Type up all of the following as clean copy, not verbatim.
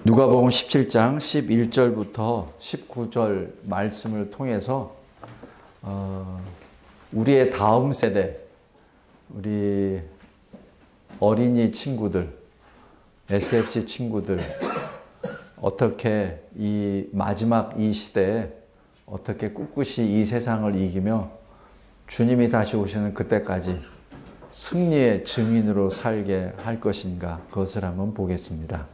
누가복음 17장 11절부터 19절 말씀을 통해서 우리의 다음 세대, 우리 어린이 친구들, SFC 친구들 어떻게 이 마지막 이 시대에 어떻게 꿋꿋이 이 세상을 이기며 주님이 다시 오시는 그때까지 승리의 증인으로 살게 할 것인가, 그것을 한번 보겠습니다.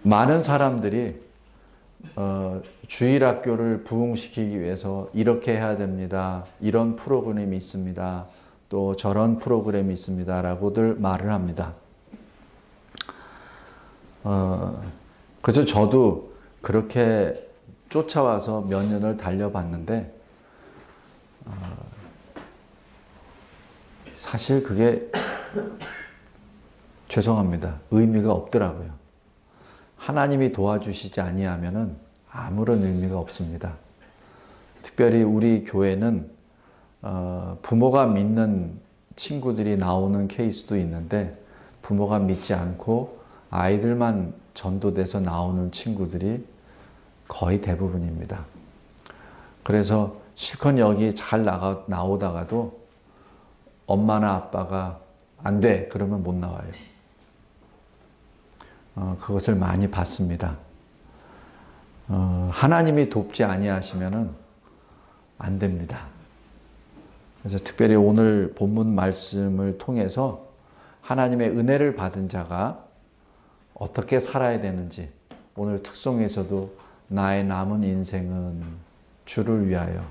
많은 사람들이 주일학교를 부흥시키기 위해서 이렇게 해야 됩니다, 이런 프로그램이 있습니다, 또 저런 프로그램이 있습니다 라고들 말을 합니다. 그래서 저도 그렇게 쫓아와서 몇 년을 달려봤는데 사실 그게 죄송합니다, 의미가 없더라고요. 하나님이 도와주시지 아니하면은 아무런 의미가 없습니다. 특별히 우리 교회는 부모가 믿는 친구들이 나오는 케이스도 있는데 부모가 믿지 않고 아이들만 전도돼서 나오는 친구들이 거의 대부분입니다. 그래서 실컷 여기 잘 나오다가도 엄마나 아빠가 안 돼 그러면 못 나와요. 그것을 많이 봤습니다. 하나님이 돕지 아니하시면은 안 됩니다. 그래서 특별히 오늘 본문 말씀을 통해서 하나님의 은혜를 받은 자가 어떻게 살아야 되는지, 오늘 특송에서도 나의 남은 인생은 주를 위하여,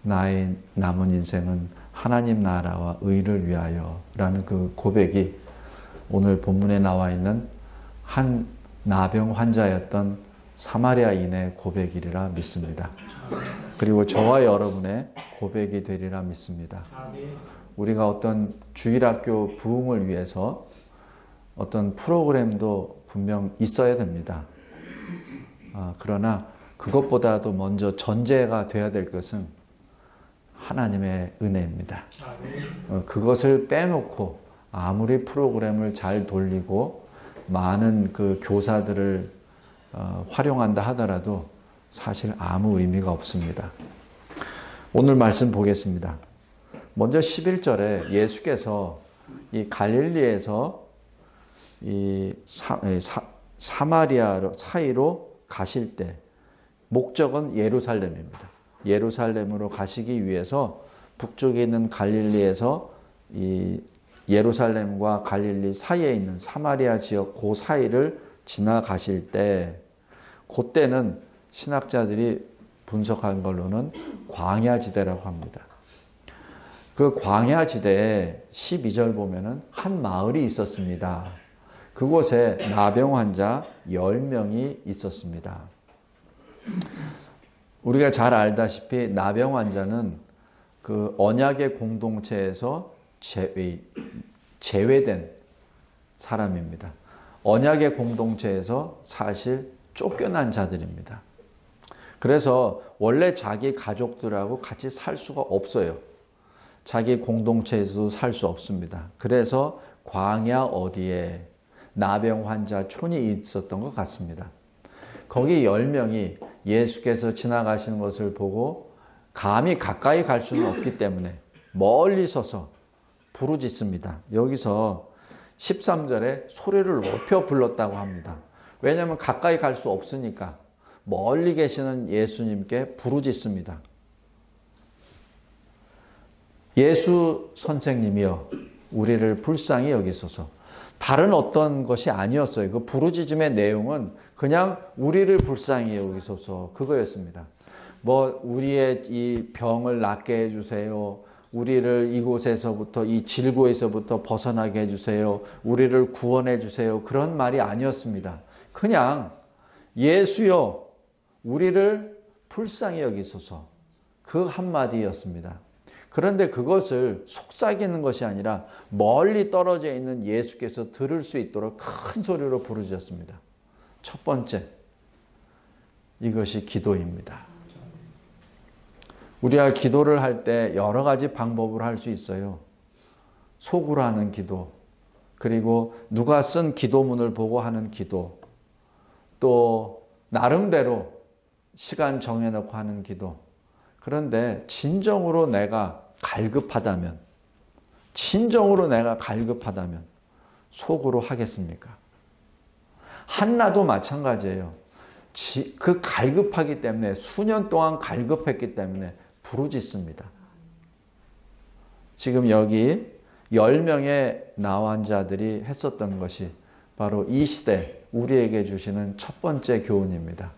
나의 남은 인생은 하나님 나라와 의를 위하여 라는 그 고백이 오늘 본문에 나와 있는 한 나병 환자였던 사마리아인의 고백이리라 믿습니다. 그리고 저와 여러분의 고백이 되리라 믿습니다. 우리가 어떤 주일학교 부흥을 위해서 어떤 프로그램도 분명 있어야 됩니다. 그러나 그것보다도 먼저 전제가 되어야 될 것은 하나님의 은혜입니다. 그것을 빼놓고 아무리 프로그램을 잘 돌리고 많은 그 교사들을 활용한다 하더라도 사실 아무 의미가 없습니다. 오늘 말씀 보겠습니다. 먼저 11절에 예수께서 이 갈릴리에서 이 사마리아 사이로 가실 때 목적은 예루살렘입니다. 예루살렘으로 가시기 위해서 북쪽에 있는 갈릴리에서 이 예루살렘과 갈릴리 사이에 있는 사마리아 지역 그 사이를 지나가실 때, 그때는 신학자들이 분석한 걸로는 광야지대라고 합니다. 그 광야지대에 12절 보면은 한 마을이 있었습니다. 그곳에 나병 환자 10명이 있었습니다. 우리가 잘 알다시피 나병 환자는 그 언약의 공동체에서 제외된 사람입니다. 언약의 공동체에서 사실 쫓겨난 자들입니다. 그래서 원래 자기 가족들하고 같이 살 수가 없어요. 자기 공동체에서도 살 수 없습니다. 그래서 광야 어디에 나병 환자 촌이 있었던 것 같습니다. 거기 10명이 예수께서 지나가시는 것을 보고 감히 가까이 갈 수는 없기 때문에 멀리 서서 부르짖습니다. 여기서 13절에 소리를 높여 불렀다고 합니다. 왜냐하면 가까이 갈 수 없으니까 멀리 계시는 예수님께 부르짖습니다. 예수 선생님이여 우리를 불쌍히 여기소서. 다른 어떤 것이 아니었어요. 그 부르짖음의 내용은 그냥 우리를 불쌍히 여기소서 그거였습니다. 뭐 우리의 이 병을 낫게 해주세요, 우리를 이곳에서부터 이 질고에서부터 벗어나게 해주세요, 우리를 구원해 주세요, 그런 말이 아니었습니다. 그냥 예수여 우리를 불쌍히 여기소서, 그 한마디였습니다. 그런데 그것을 속삭이는 것이 아니라 멀리 떨어져 있는 예수께서 들을 수 있도록 큰 소리로 부르짖었습니다. 첫 번째, 이것이 기도입니다. 우리가 기도를 할 때 여러 가지 방법을 할 수 있어요. 속으로 하는 기도, 그리고 누가 쓴 기도문을 보고 하는 기도, 또 나름대로 시간 정해놓고 하는 기도. 그런데 진정으로 내가 갈급하다면, 속으로 하겠습니까? 한나도 마찬가지예요. 그 갈급하기 때문에, 수년 동안 갈급했기 때문에 부르짖습니다. 지금 여기 10명의 나환자들이 했었던 것이 바로 이 시대 우리에게 주시는 첫 번째 교훈입니다.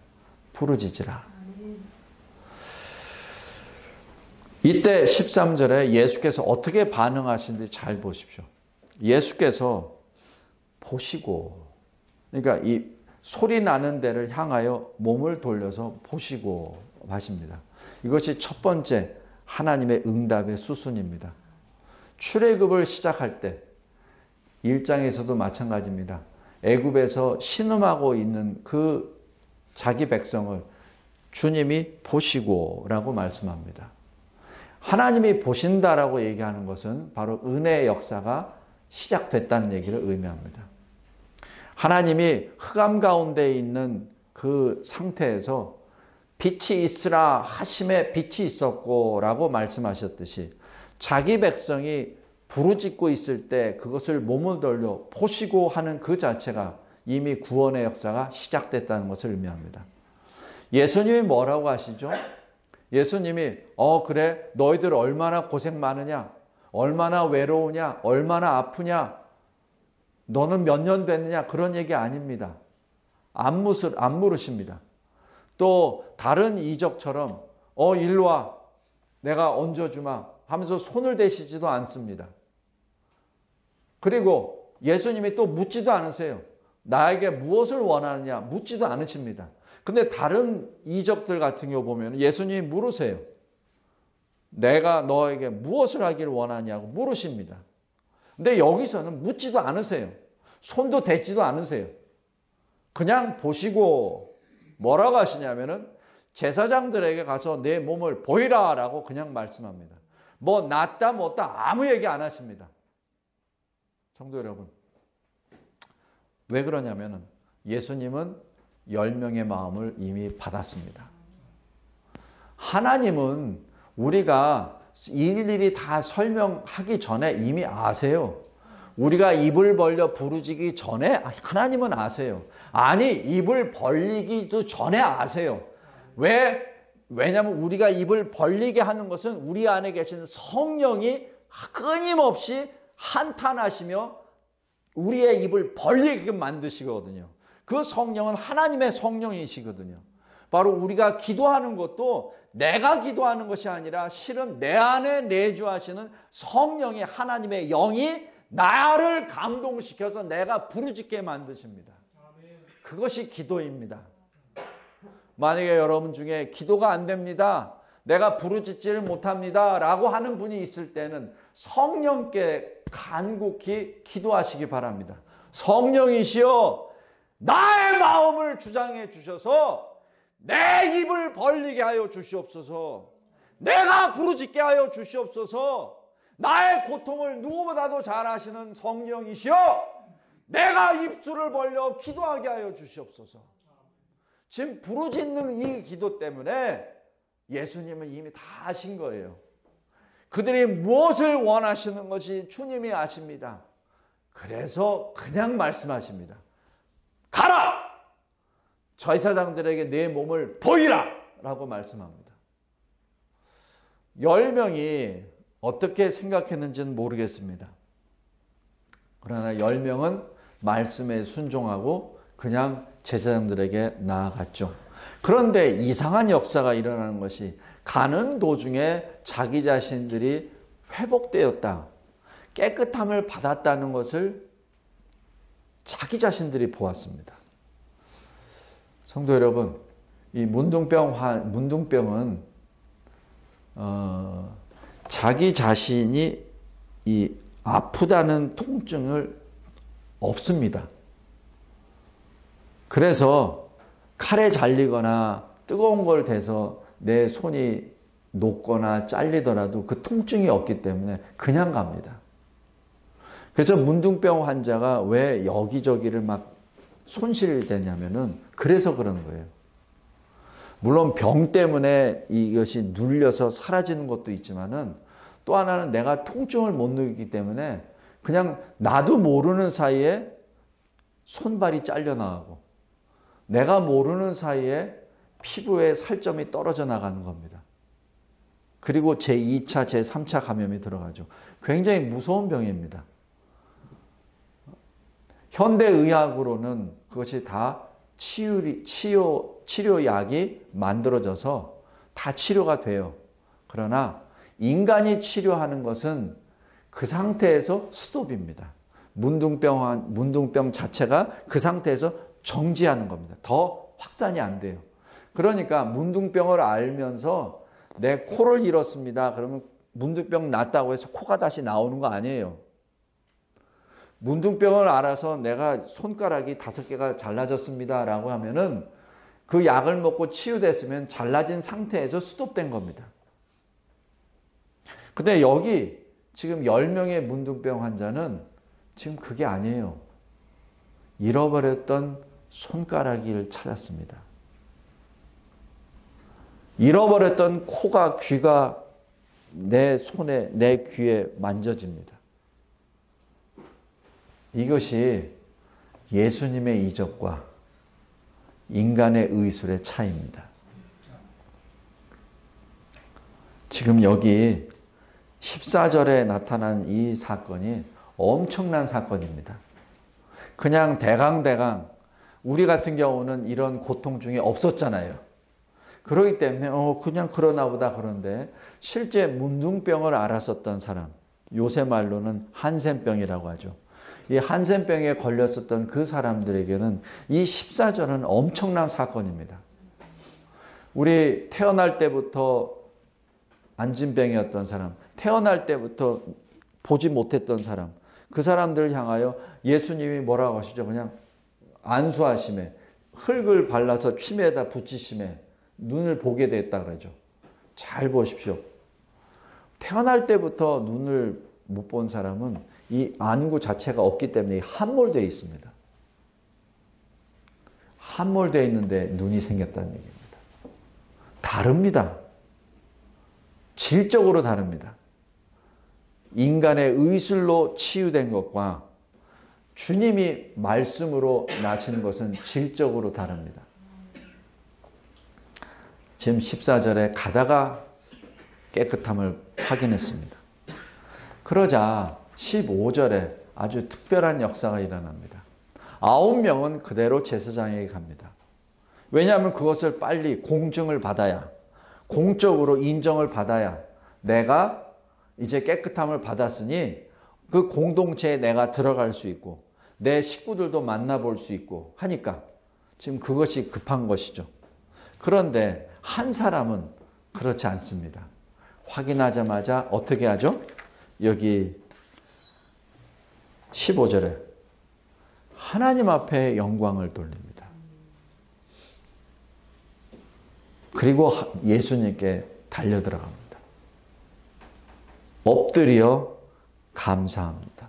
부르짖으라. 이때 13절에 예수께서 어떻게 반응하시는지 잘 보십시오. 예수께서 보시고, 그러니까 이 소리 나는 데를 향하여 몸을 돌려서 보시고 하십니다. 이것이 첫 번째 하나님의 응답의 수순입니다. 출애굽을 시작할 때 1장에서도 마찬가지입니다. 애굽에서 신음하고 있는 그 자기 백성을 주님이 보시고라고 말씀합니다. 하나님이 보신다라고 얘기하는 것은 바로 은혜의 역사가 시작됐다는 얘기를 의미합니다. 하나님이 흑암 가운데 있는 그 상태에서 빛이 있으라 하심에 빛이 있었고 라고 말씀하셨듯이 자기 백성이 부르짖고 있을 때 그것을 몸을 돌려 보시고 하는 그 자체가 이미 구원의 역사가 시작됐다는 것을 의미합니다. 예수님이 뭐라고 하시죠? 예수님이 그래 너희들 얼마나 고생 많으냐, 얼마나 외로우냐, 얼마나 아프냐, 너는 몇 년 됐느냐, 그런 얘기 아닙니다. 안 물으십니다. 또 다른 이적처럼 일로 와 내가 얹어주마 하면서 손을 대시지도 않습니다. 그리고 예수님이 또 묻지도 않으세요. 나에게 무엇을 원하느냐 묻지도 않으십니다. 근데 다른 이적들 같은 경우 보면 예수님이 물으세요. 내가 너에게 무엇을 하기를 원하냐고 물으십니다. 근데 여기서는 묻지도 않으세요. 손도 대지도 않으세요. 그냥 보시고 뭐라고 하시냐면은 제사장들에게 가서 내 몸을 보이라 라고 그냥 말씀합니다. 뭐 낫다 못다 아무 얘기 안 하십니다. 성도 여러분, 왜 그러냐면은 예수님은 10명의 마음을 이미 받았습니다. 하나님은 우리가 일일이 다 설명하기 전에 이미 아세요. 우리가 입을 벌려 부르짖기 전에 하나님은 아세요. 아니, 입을 벌리기도 전에 아세요. 왜냐하면 우리가 입을 벌리게 하는 것은 우리 안에 계신 성령이 끊임없이 한탄하시며 우리의 입을 벌리게 만드시거든요. 그 성령은 하나님의 성령이시거든요. 바로 우리가 기도하는 것도 내가 기도하는 것이 아니라 실은 내 안에 내주하시는 성령이, 하나님의 영이 나를 감동시켜서 내가 부르짖게 만드십니다. 그것이 기도입니다. 만약에 여러분 중에 기도가 안 됩니다, 내가 부르짖지를 못합니다 라고 하는 분이 있을 때는 성령께 간곡히 기도하시기 바랍니다. 성령이시여 나의 마음을 주장해 주셔서 내 입을 벌리게 하여 주시옵소서. 내가 부르짖게 하여 주시옵소서. 나의 고통을 누구보다도 잘 아시는 성령이시여 내가 입술을 벌려 기도하게 하여 주시옵소서. 지금 부르짖는 이 기도 때문에 예수님은 이미 다 아신 거예요. 그들이 무엇을 원하시는 것이 주님이 아십니다. 그래서 그냥 말씀하십니다. 가라! 제사장들에게 내 몸을 보이라! 라고 말씀합니다. 10명이 어떻게 생각했는지는 모르겠습니다. 그러나 10명은 말씀에 순종하고 그냥 제사장들에게 나아갔죠. 그런데 이상한 역사가 일어나는 것이 가는 도중에 자기 자신들이 회복되었다, 깨끗함을 받았다는 것을 자기 자신들이 보았습니다. 성도 여러분, 이 문둥병은 자기 자신이 이 아프다는 통증을 없습니다. 그래서 칼에 잘리거나 뜨거운 걸 대서 내 손이 녹거나 잘리더라도 그 통증이 없기 때문에 그냥 갑니다. 그래서 문둥병 환자가 왜 여기저기를 막 손실되냐면은 그래서 그런 거예요. 물론 병 때문에 이것이 눌려서 사라지는 것도 있지만은 또 하나는 내가 통증을 못 느끼기 때문에 그냥 나도 모르는 사이에 손발이 잘려나가고 내가 모르는 사이에 피부에 살점이 떨어져 나가는 겁니다. 그리고 제2차, 제3차 감염이 들어가죠. 굉장히 무서운 병입니다. 현대의학으로는 그것이 다 치료약이 만들어져서 다 치료가 돼요. 그러나 인간이 치료하는 것은 그 상태에서 스톱입니다. 문둥병 자체가 그 상태에서 정지하는 겁니다. 더 확산이 안 돼요. 그러니까 문둥병을 알면서 내 코를 잃었습니다. 그러면 문둥병 났다고 해서 코가 다시 나오는 거 아니에요. 문둥병을 알아서 내가 손가락이 5개가 잘라졌습니다 라고 하면은 그 약을 먹고 치유됐으면 잘라진 상태에서 스톱된 겁니다. 근데 여기 지금 10명의 문둥병 환자는 지금 그게 아니에요. 잃어버렸던 손가락을 찾았습니다. 잃어버렸던 코가, 귀가 내 손에, 내 귀에 만져집니다. 이것이 예수님의 이적과 인간의 의술의 차이입니다. 지금 여기 14절에 나타난 이 사건이 엄청난 사건입니다. 그냥 대강 우리 같은 경우는 이런 고통 중에 없었잖아요. 그렇기 때문에 그냥 그러나 보다 그런데 실제 문둥병을 앓았었던 사람, 요새 말로는 한센병이라고 하죠. 이 한센병에 걸렸었던 그 사람들에게는 이 14절은 엄청난 사건입니다. 우리 태어날 때부터 안진병이었던 사람, 태어날 때부터 보지 못했던 사람, 그 사람들을 향하여 예수님이 뭐라고 하시죠? 그냥 안수하심에, 흙을 발라서 침에다 붙이심에 눈을 보게 됐다 그러죠. 잘 보십시오. 태어날 때부터 눈을 못 본 사람은 이 안구 자체가 없기 때문에 함몰되어 있습니다. 함몰되어 있는데 눈이 생겼다는 얘기입니다. 다릅니다. 질적으로 다릅니다. 인간의 의술로 치유된 것과 주님이 말씀으로 나시는 것은 질적으로 다릅니다. 지금 14절에 가다가 깨끗함을 확인했습니다. 그러자 15절에 아주 특별한 역사가 일어납니다. 9명은 그대로 제사장에게 갑니다. 왜냐하면 그것을 빨리 공증을 받아야, 공적으로 인정을 받아야 내가 이제 깨끗함을 받았으니 그 공동체에 내가 들어갈 수 있고 내 식구들도 만나볼 수 있고 하니까 지금 그것이 급한 것이죠. 그런데 한 사람은 그렇지 않습니다. 확인하자마자 어떻게 하죠? 여기 15절에 하나님 앞에 영광을 돌립니다. 그리고 예수님께 달려들어갑니다. 엎드려 감사합니다.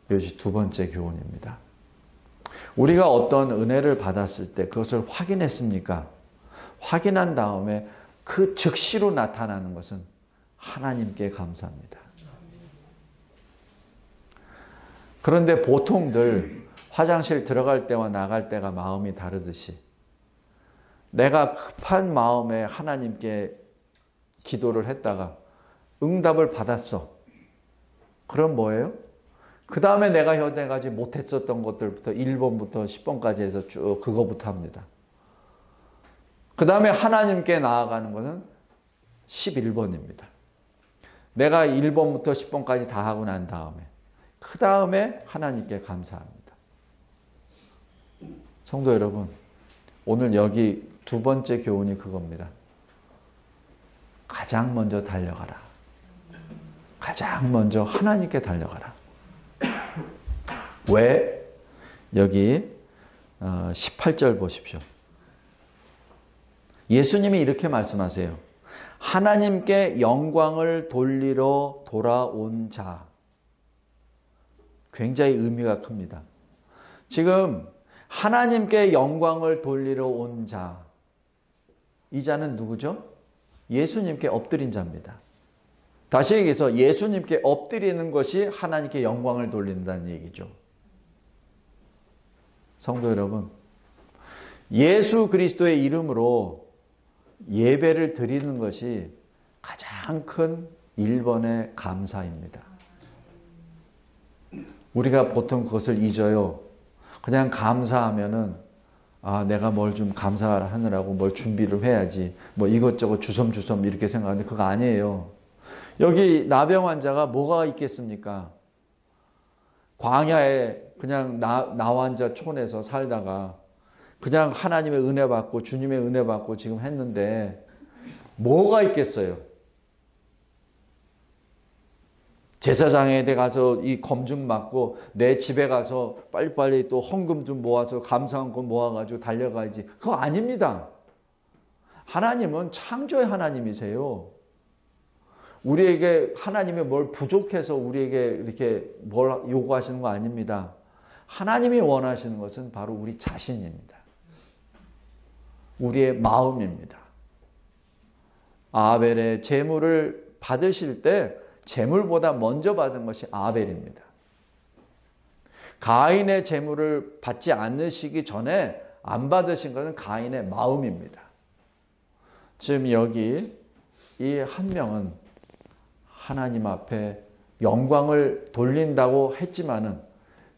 이것이 두 번째 교훈입니다. 우리가 어떤 은혜를 받았을 때 그것을 확인했습니까? 확인한 다음에 그 즉시로 나타나는 것은 하나님께 감사합니다. 그런데 보통들 화장실 들어갈 때와 나갈 때가 마음이 다르듯이 내가 급한 마음에 하나님께 기도를 했다가 응답을 받았어. 그럼 뭐예요? 그 다음에 내가 여태까지 못했었던 것들부터 1번부터 10번까지 해서 쭉 그거부터 합니다. 그 다음에 하나님께 나아가는 것은 11번입니다. 내가 1번부터 10번까지 다 하고 난 다음에 그 다음에 하나님께 감사합니다. 성도 여러분, 오늘 여기 두 번째 교훈이 그겁니다. 가장 먼저 달려가라. 가장 먼저 하나님께 달려가라. 왜? 여기 18절 보십시오. 예수님이 이렇게 말씀하세요. 하나님께 영광을 돌리러 돌아온 자. 굉장히 의미가 큽니다. 지금 하나님께 영광을 돌리러 온 자, 이 자는 누구죠? 예수님께 엎드린 자입니다. 다시 얘기해서 예수님께 엎드리는 것이 하나님께 영광을 돌린다는 얘기죠. 성도 여러분, 예수 그리스도의 이름으로 예배를 드리는 것이 가장 큰 1번의 감사입니다. 우리가 보통 그것을 잊어요. 그냥 감사하면은 내가 뭘 좀 감사하느라고 뭘 준비를 해야지. 뭐 이것저것 주섬주섬 이렇게 생각하는데 그거 아니에요. 여기 나병 환자가 뭐가 있겠습니까? 광야에 그냥 나환자촌에서 살다가 그냥 하나님의 은혜 받고 주님의 은혜 받고 지금 했는데 뭐가 있겠어요? 제사장에 가서 이 검증 받고 내 집에 가서 빨리빨리 또 헌금 좀 모아서 감사헌금 모아가지고 달려가야지. 그거 아닙니다. 하나님은 창조의 하나님이세요. 우리에게 하나님이 뭘 부족해서 우리에게 이렇게 뭘 요구하시는 거 아닙니다. 하나님이 원하시는 것은 바로 우리 자신입니다. 우리의 마음입니다. 아벨의 제물을 받으실 때 제물보다 먼저 받은 것이 아벨입니다. 가인의 제물을 받지 않으시기 전에 안 받으신 것은 가인의 마음입니다. 지금 여기 이 한 명은 하나님 앞에 영광을 돌린다고 했지만은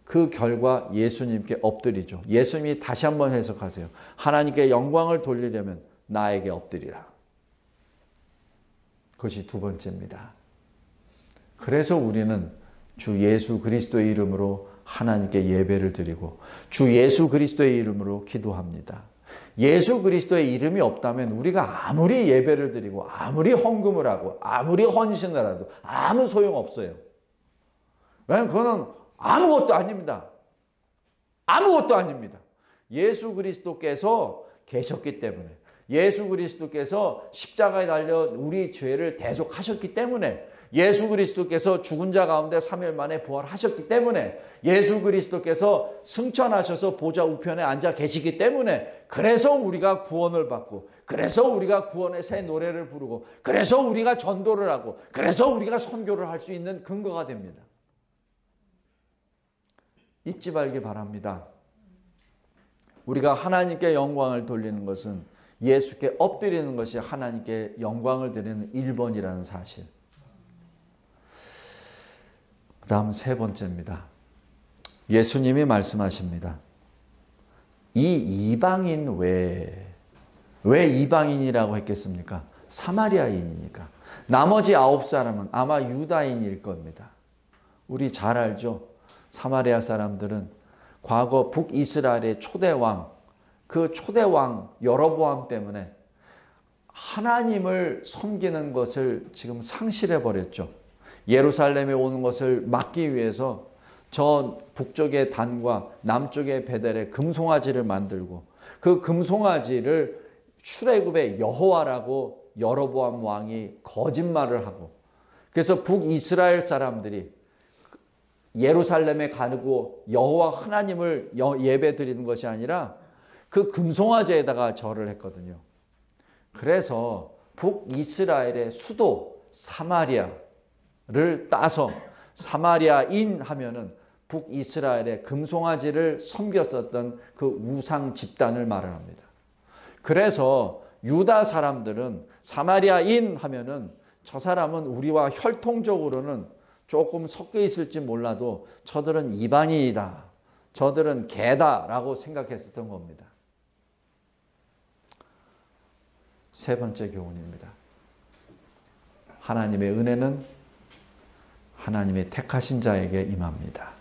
그 결과 예수님께 엎드리죠. 예수님이 다시 한번 해석하세요. 하나님께 영광을 돌리려면 나에게 엎드리라. 그것이 두 번째입니다. 그래서 우리는 주 예수 그리스도의 이름으로 하나님께 예배를 드리고 주 예수 그리스도의 이름으로 기도합니다. 예수 그리스도의 이름이 없다면 우리가 아무리 예배를 드리고 아무리 헌금을 하고 아무리 헌신을 해도 아무 소용없어요. 왜냐하면 그거는 아무것도 아닙니다. 아무것도 아닙니다. 예수 그리스도께서 계셨기 때문에, 예수 그리스도께서 십자가에 달려 우리 죄를 대속하셨기 때문에, 예수 그리스도께서 죽은 자 가운데 3일 만에 부활하셨기 때문에, 예수 그리스도께서 승천하셔서 보좌 우편에 앉아 계시기 때문에, 그래서 우리가 구원을 받고, 그래서 우리가 구원의 새 노래를 부르고, 그래서 우리가 전도를 하고, 그래서 우리가 선교를 할 수 있는 근거가 됩니다. 잊지 말기 바랍니다. 우리가 하나님께 영광을 돌리는 것은 예수께 엎드리는 것이 하나님께 영광을 드리는 1번이라는 사실. 그 다음 세 번째입니다. 예수님이 말씀하십니다. 이 이방인 왜 이방인이라고 했겠습니까? 사마리아인이니까. 나머지 9사람은 아마 유다인일 겁니다. 우리 잘 알죠? 사마리아 사람들은 과거 북이스라엘의 초대왕, 그 초대왕 여로보암 때문에 하나님을 섬기는 것을 지금 상실해 버렸죠. 예루살렘에 오는 것을 막기 위해서 저 북쪽의 단과 남쪽의 베델에 금송아지를 만들고 그 금송아지를 출애굽의 여호와라고 여로보암 왕이 거짓말을 하고, 그래서 북이스라엘 사람들이 예루살렘에 가고 여호와 하나님을 예배 드리는 것이 아니라 그 금송아지에다가 절을 했거든요. 그래서 북이스라엘의 수도 사마리아를 따서 사마리아인 하면은 북이스라엘의 금송아지를 섬겼었던 그 우상 집단을 말을 합니다. 그래서 유다 사람들은 사마리아인 하면은 저 사람은 우리와 혈통적으로는 조금 섞여 있을지 몰라도 저들은 이방인이다, 저들은 개다라고 생각했었던 겁니다. 세 번째 교훈입니다. 하나님의 은혜는 하나님의 택하신 자에게 임합니다.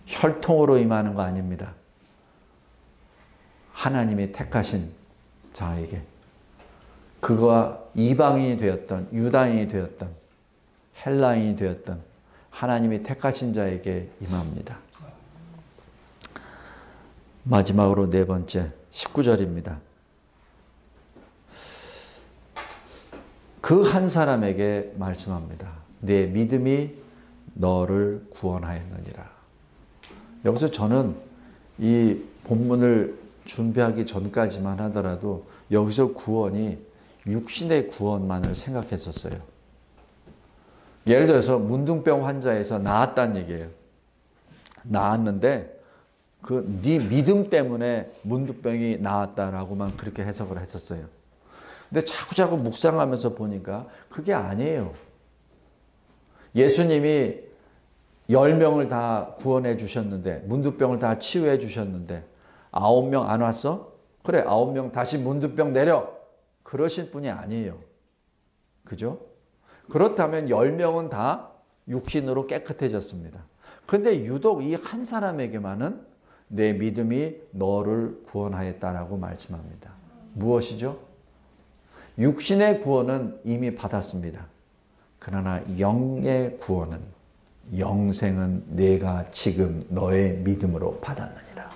혈통으로 임하는 거 아닙니다. 하나님이 택하신 자에게, 그가 이방인이 되었던 유다인이 되었던 헬라인이 되었던 하나님이 택하신 자에게 임합니다. 마지막으로 네 번째 19절입니다. 그 한 사람에게 말씀합니다. 내 믿음이 너를 구원하였느니라. 여기서 저는 이 본문을 준비하기 전까지만 하더라도 여기서 구원이 육신의 구원만을 생각했었어요. 예를 들어서 문둥병 환자에서 나았다는 얘기예요. 나았는데 네 믿음 때문에 문둥병이 나았다라고만 그렇게 해석을 했었어요. 근데 자꾸자꾸 묵상하면서 보니까 그게 아니에요. 예수님이 10명을 다 구원해 주셨는데, 문둥병을 다 치유해 주셨는데 9명 안 왔어? 그래, 9명 다시 문둥병 내려. 그러실 분이 아니에요. 그죠? 그렇다면 10명은 다 육신으로 깨끗해졌습니다. 그런데 유독 이 한 사람에게만은 내 믿음이 너를 구원하였다라고 말씀합니다. 무엇이죠? 육신의 구원은 이미 받았습니다. 그러나 영의 구원은, 영생은 내가 지금 너의 믿음으로 받았느니라.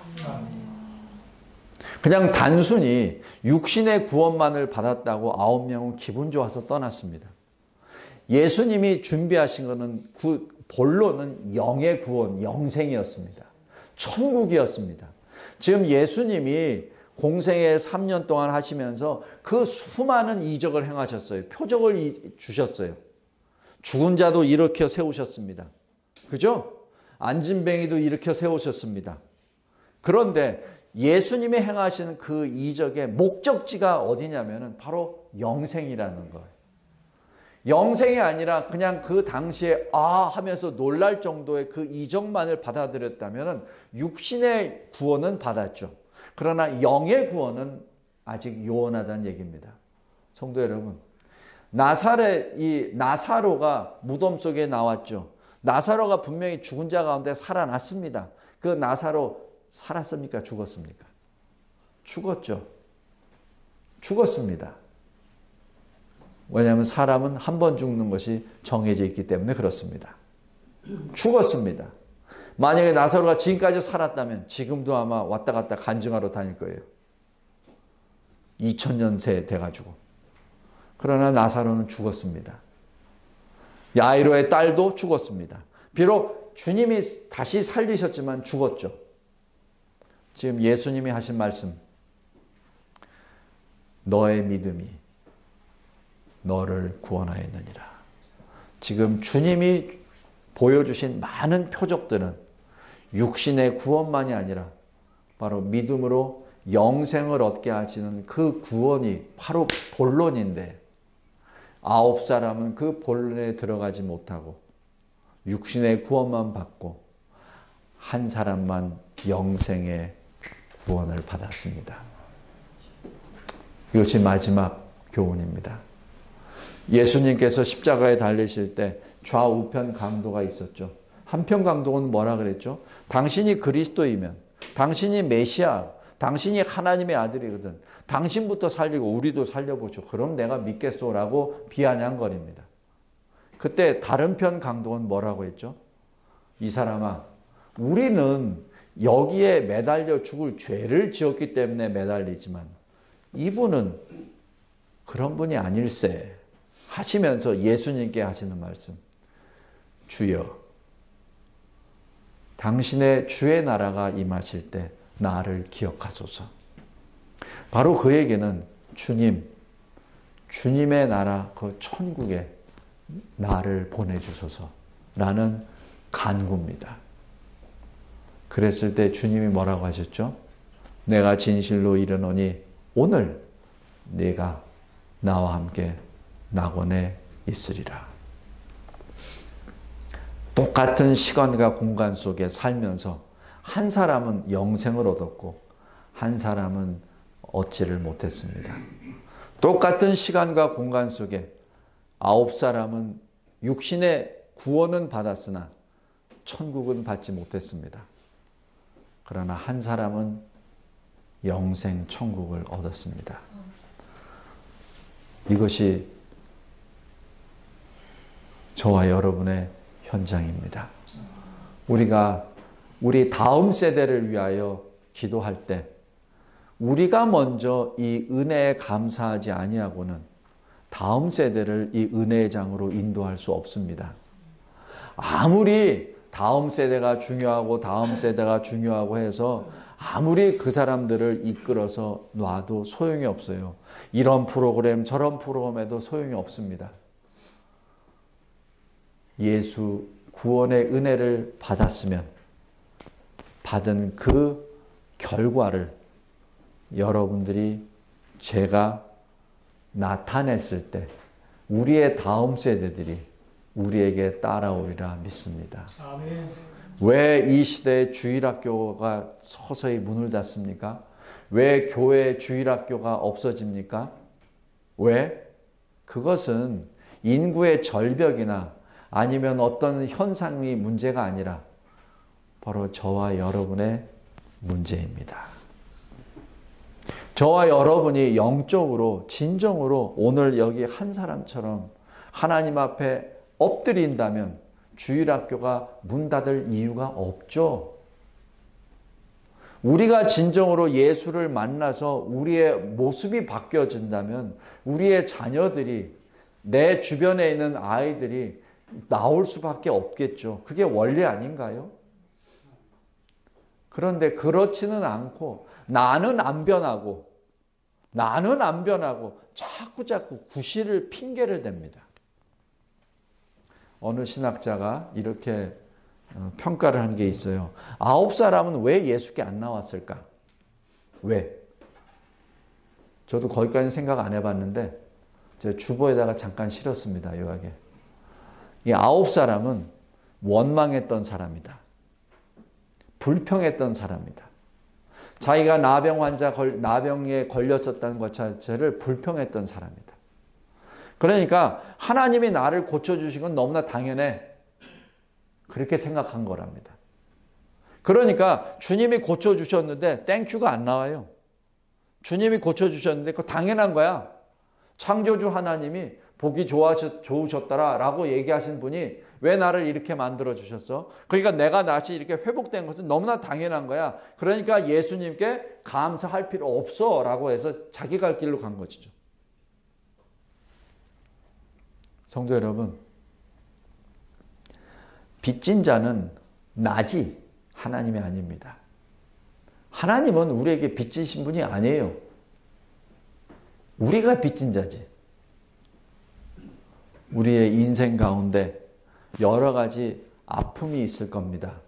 그냥 단순히 육신의 구원만을 받았다고 9명은 기분 좋아서 떠났습니다. 예수님이 준비하신 것은 본론은 영의 구원, 영생이었습니다. 천국이었습니다. 지금 예수님이 공생애 3년 동안 하시면서 그 수많은 이적을 행하셨어요. 표적을 주셨어요. 죽은 자도 일으켜 세우셨습니다. 그죠? 안진뱅이도 일으켜 세우셨습니다. 그런데 예수님이 행하시는 그 이적의 목적지가 어디냐면 바로 영생이라는 거예요. 영생이 아니라 그냥 그 당시에 하면서 놀랄 정도의 그 이적만을 받아들였다면 육신의 구원은 받았죠. 그러나 영의 구원은 아직 요원하다는 얘기입니다. 성도 여러분, 나사로가 무덤 속에 나왔죠. 나사로가 분명히 죽은 자 가운데 살아났습니다. 그 나사로 살았습니까? 죽었습니까? 죽었죠. 죽었습니다. 왜냐하면 사람은 한 번 죽는 것이 정해져 있기 때문에 그렇습니다. 죽었습니다. 만약에 나사로가 지금까지 살았다면 지금도 아마 왔다 갔다 간증하러 다닐 거예요. 2000년 새 돼가지고. 그러나 나사로는 죽었습니다. 야이로의 딸도 죽었습니다. 비록 주님이 다시 살리셨지만 죽었죠. 지금 예수님이 하신 말씀, 너의 믿음이 너를 구원하였느니라. 지금 주님이 보여주신 많은 표적들은 육신의 구원만이 아니라 바로 믿음으로 영생을 얻게 하시는 그 구원이 바로 본론인데 9사람은 그 본론에 들어가지 못하고 육신의 구원만 받고 한 사람만 영생의 구원을 받았습니다. 이것이 마지막 교훈입니다. 예수님께서 십자가에 달리실 때 좌우편 강도가 있었죠. 한편 강도는 뭐라 그랬죠? 당신이 그리스도이면, 당신이 메시아, 당신이 하나님의 아들이거든. 당신부터 살리고 우리도 살려보죠. 그럼 내가 믿겠소라고 비아냥거립니다. 그때 다른 편 강도는 뭐라고 했죠? 이 사람아, 우리는 여기에 매달려 죽을 죄를 지었기 때문에 매달리지만 이분은 그런 분이 아닐세 하시면서 예수님께 하시는 말씀, 주여, 당신의 주의 나라가 임하실 때 나를 기억하소서. 바로 그에게는 주님의 나라 그 천국에 나를 보내주소서라는 간구입니다. 그랬을 때 주님이 뭐라고 하셨죠? 내가 진실로 이르노니 오늘 네가 나와 함께 낙원에 있으리라. 똑같은 시간과 공간 속에 살면서 한 사람은 영생을 얻었고 한 사람은 얻지를 못했습니다. 똑같은 시간과 공간 속에 9사람은 육신의 구원은 받았으나 천국은 받지 못했습니다. 그러나 한 사람은 영생 천국을 얻었습니다. 이것이 저와 여러분의 현장입니다. 우리가 우리 다음 세대를 위하여 기도할 때 우리가 먼저 이 은혜에 감사하지 아니하고는 다음 세대를 이 은혜의 장으로 인도할 수 없습니다. 아무리 다음 세대가 중요하고 다음 세대가 중요하고 해서 아무리 그 사람들을 이끌어서 놔도 소용이 없어요. 이런 프로그램 저런 프로그램에도 소용이 없습니다. 예수 구원의 은혜를 받았으면 받은 그 결과를 여러분들이 제가 나타냈을 때 우리의 다음 세대들이 우리에게 따라오리라 믿습니다. 왜 이 시대에 주일학교가 서서히 문을 닫습니까? 왜 교회 주일학교가 없어집니까? 왜? 그것은 인구의 절벽이나 아니면 어떤 현상이 문제가 아니라 바로 저와 여러분의 문제입니다. 저와 여러분이 영적으로 진정으로 오늘 여기 한 사람처럼 하나님 앞에 엎드린다면 주일학교가 문 닫을 이유가 없죠. 우리가 진정으로 예수를 만나서 우리의 모습이 바뀌어진다면 우리의 자녀들이 내 주변에 있는 아이들이 나올 수밖에 없겠죠. 그게 원리 아닌가요? 그런데 그렇지는 않고 나는 안 변하고 자꾸 구실을 핑계를 댑니다. 어느 신학자가 이렇게 평가를 한 게 있어요. 9사람은 왜 예수께 안 나왔을까? 왜? 저도 거기까지는 생각 안 해봤는데 제 주보에다가 잠깐 실었습니다. 요약에. 이 9사람은 원망했던 사람이다. 불평했던 사람이다. 자기가 나병에 걸렸었다는 것 자체를 불평했던 사람이다. 그러니까 하나님이 나를 고쳐주신 건 너무나 당연해. 그렇게 생각한 거랍니다. 그러니까 주님이 고쳐주셨는데 땡큐가 안 나와요. 주님이 고쳐주셨는데 그거 당연한 거야. 창조주 하나님이 보기 좋으셨더라 라고 얘기하신 분이 왜 나를 이렇게 만들어 주셨어? 그러니까 내가 다시 이렇게 회복된 것은 너무나 당연한 거야. 그러니까 예수님께 감사할 필요 없어 라고 해서 자기 갈 길로 간 것이죠. 성도 여러분, 빚진 자는 나지 하나님이 아닙니다. 하나님은 우리에게 빚지신 분이 아니에요. 우리가 빚진 자지. 우리의 인생 가운데 여러 가지 아픔이 있을 겁니다.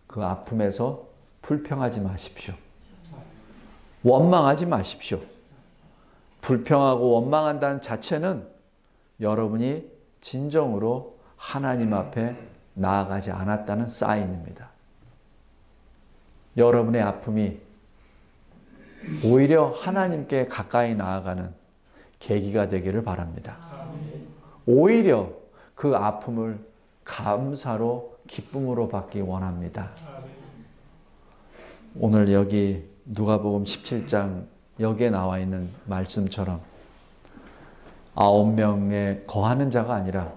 그 아픔에서 불평하지 마십시오. 원망하지 마십시오. 불평하고 원망한다는 자체는 여러분이 진정으로 하나님 앞에 나아가지 않았다는 사인입니다. 여러분의 아픔이 오히려 하나님께 가까이 나아가는 계기가 되기를 바랍니다. 오히려 그 아픔을 감사로 기쁨으로 받기 원합니다. 오늘 여기 누가복음 17장 여기에 나와 있는 말씀처럼 9명에 거하는 자가 아니라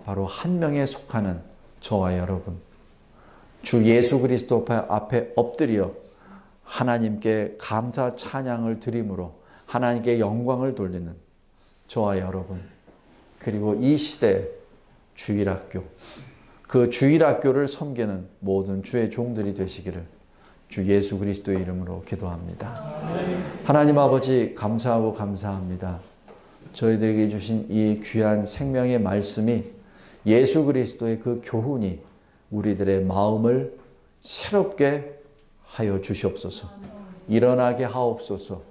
바로 한 명에 속하는 저와 여러분, 주 예수 그리스도 앞에 엎드려 하나님께 감사 찬양을 드림으로 하나님께 영광을 돌리는 저와 여러분, 그리고 이 시대 주일학교, 그 주일학교를 섬기는 모든 주의 종들이 되시기를 주 예수 그리스도의 이름으로 기도합니다. 하나님 아버지 감사하고 감사합니다. 저희들에게 주신 이 귀한 생명의 말씀이 예수 그리스도의 그 교훈이 우리들의 마음을 새롭게 하여 주시옵소서. 일어나게 하옵소서.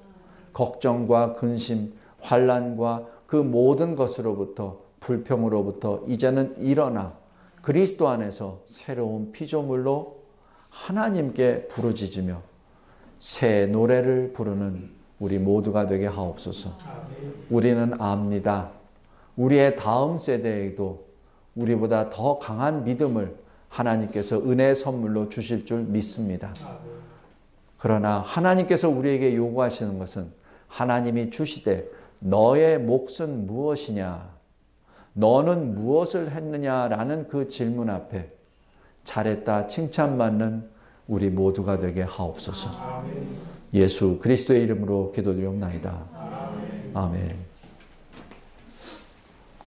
걱정과 근심, 환난과 그 모든 것으로부터 불평으로부터 이제는 일어나 그리스도 안에서 새로운 피조물로 하나님께 부르짖으며 새 노래를 부르는 우리 모두가 되게 하옵소서. 우리는 압니다. 우리의 다음 세대에도 우리보다 더 강한 믿음을 하나님께서 은혜의 선물로 주실 줄 믿습니다. 그러나 하나님께서 우리에게 요구하시는 것은 하나님이 주시되 너의 몫은 무엇이냐? 너는 무엇을 했느냐라는 그 질문 앞에 잘했다 칭찬받는 우리 모두가 되게 하옵소서. 예수 그리스도의 이름으로 기도드리옵나이다. 아멘.